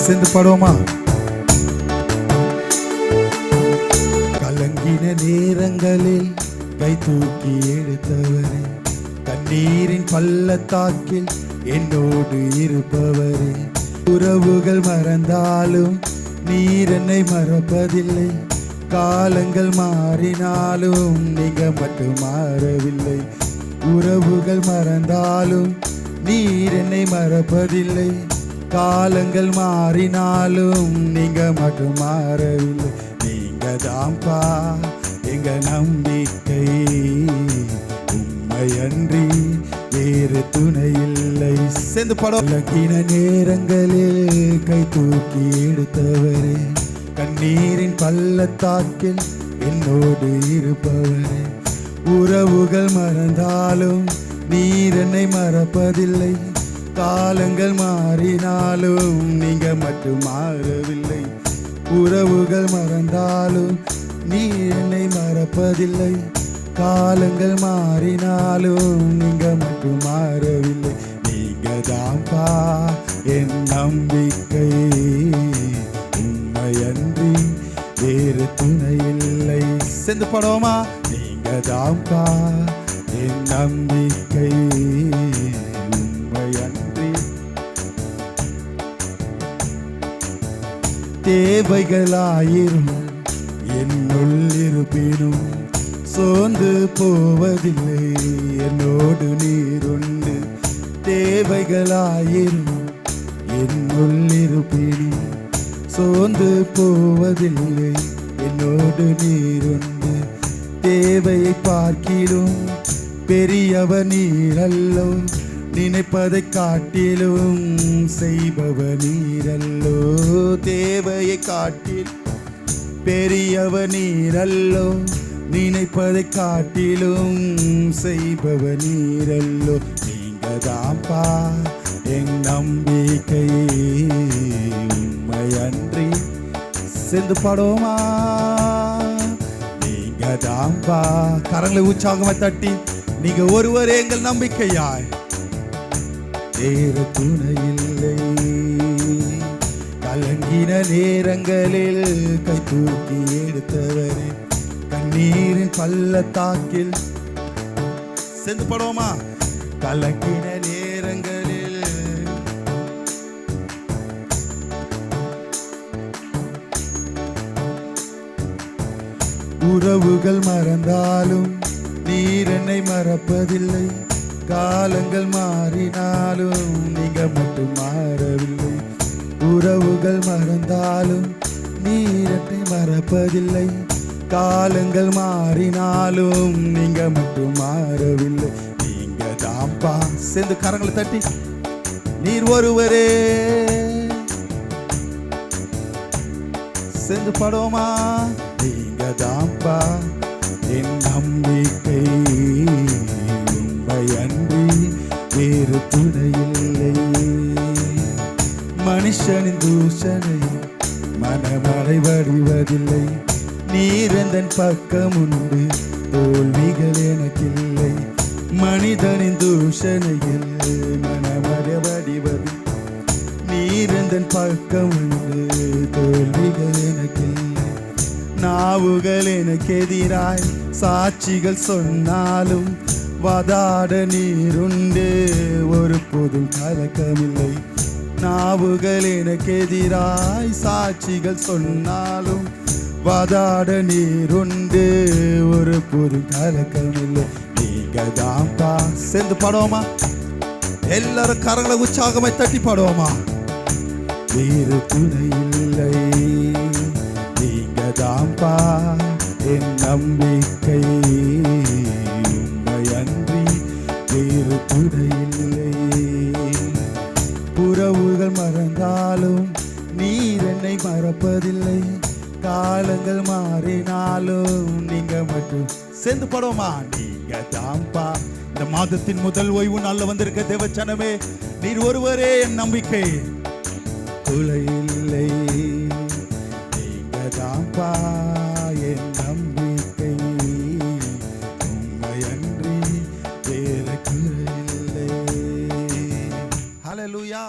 சேர்ந்து பாடுவோமா? கலங்கின நேரங்களில் கை தூக்கி எடுத்தவரே, கண்ணீரின் பள்ளத்தாக்கில் என்னோடு இருப்பவரே, உறவுகள் மறந்தாலும் நீர் என்னை மறப்பதில்லை, காலங்கள் மாறினாலும் நீங்க மட்டும் மாறவில்லை. உறவுகள் மறந்தாலும் நீர் என்னை மறப்பதில்லை, காலங்கள் மாறினாலும் நீங்க மட்டும் மாறவில்லை. நீங்க தான்ப்பா எங்க நம்பிக்கை, உண்மையன்றி வேறு துணை இல்லை. சேர்ந்து படக்கின நேரங்களில் கை தூக்கி எடுத்தவரே, கண்ணீரின் பள்ளத்தாக்கில் என்னோடு இருப்பவரே, உறவுகள் மறந்தாலும் நீர் என்னை மறப்பதில்லை, காலங்கள் மாறினாலும் நீங்க மட்டும் மாறவில்லை. உறவுகள் மறந்தாலும் நீர் என்னை மறப்பதில்லை, காலங்கள் மாறினாலும் நீங்க மட்டும் மாறவில்லை. நீங்க தான்ப்பா என் நம்பிக்கை, உண்மையன்றி வேறு துணை இல்லை. சென்று படோமா? நீங்க தான்ப்பா என் நம்பிக்கை, உண்மையன்றி. தேவைகளாயிரும் என்னுள் இருப்பினும் சோர்ந்து போவதில்லை, என்னோடு நீருண்டு. தேவைகளாயிரும் என்னுள் இருப்பினும் சோர்ந்து போவதில்லை, என்னோடு நீருண்டு. தேவையை பார்க்கிலும் பெரியவர் நீரல்லோ, நினைப்பதை காட்டிலும் செய்பவர் நீரல்லோ. தேவையை காட்டில் பெரியவர் நீரல்லோ, நினைப்பதை காட்டிலும் செய்பவர் நீரல்லோ. நீங்க தான்ப்பா என் நம்பிக்கை, உண்மையன்றி. சேர்ந்து பாடுவோமா? நீங்க தான்ப்பா. கரங்களை உற்சாகமா தட்டி, நீங்க ஒருவரே எங்கள் நம்பிக்கையாய், வேறு துணை இல்லை. கலங்கின நேரங்களில் கை தூக்கி எடுத்தவரே, கண்ணீரின் பள்ளத்தாக்கில். சேர்ந்து பாடுவோமா? கலங்கின நேரங்களில் உறவுகள் மறந்தாலும் நீர் என்னை மறப்பதில்லை, காலங்கள் மாறினாலும் நீங்க மட்டும் மாறவில்லை. உறவுகள் மறந்தாலும் நீர் என்னை மறப்பதில்லை, காலங்கள் மாறினாலும் நீங்க மட்டும் மாறவில்லை. நீங்க தான்ப்பா. சேர்ந்து கரங்களை தட்டி, நீர் ஒருவரே. சேர்ந்து பாடுவோமா? நீங்க தான்ப்பா என் நம்பிக்கை, உண்மையன்றி வேறு துணை இல்லை. மனுஷனின் தூஷணை மனமழை வடிவதில்லை, நீர் எந்தன் பக்கம் உண்டு, தோல்விகள் எனக்கில்லை. மனிதனின் தூஷணையில் மனமழை வடிவது, நீர் எந்தன் பக்கம் உண்டு, தோல்விகள் எனக்கில்லை. நாவுகள் எனக்கு எதிராய் சாட்சிகள் சொன்னாலும் வாதாட நீருண்டு, ஒரு போதும் கலக்கமில்லை. நாவுகள் எனக்கு எதிராய் சாட்சிகள் சொன்னாலும் வாதாட நீருண்டு, ஒரு போதும் கலக்கமில்லை. நீங்க தான்ப்பா. சேர்ந்து பாடுவோமா? எல்லாரும் கரங்களை உற்சாகமாய் தட்டி பாடுவோமா? வேறு துணை இல்லை, நீங்க தான்ப்பா என் நம்பிக்கை, உண்மையன்றி வேறு துணை இல்லை. உறவுகள் மறந்தாலும் நீர் என்னை மறப்பதில்லை, காலங்கள் மாறினாலும் நீங்க மட்டும். சேர்ந்து பாடுவோமா? நீங்க தான்ப்பா. இந்த மாதத்தின் முதல் ஓய்வு நாள்ல வந்திருக்க தேவச்சனமே, நீர் ஒருவரே என் நம்பிக்கை, துளை இல்லை. நீங்க தான்ப்பா என் நம்பிக்கை, உண்மையன்றி வேறு குறை இல்லை. ஹல்லேலூயா.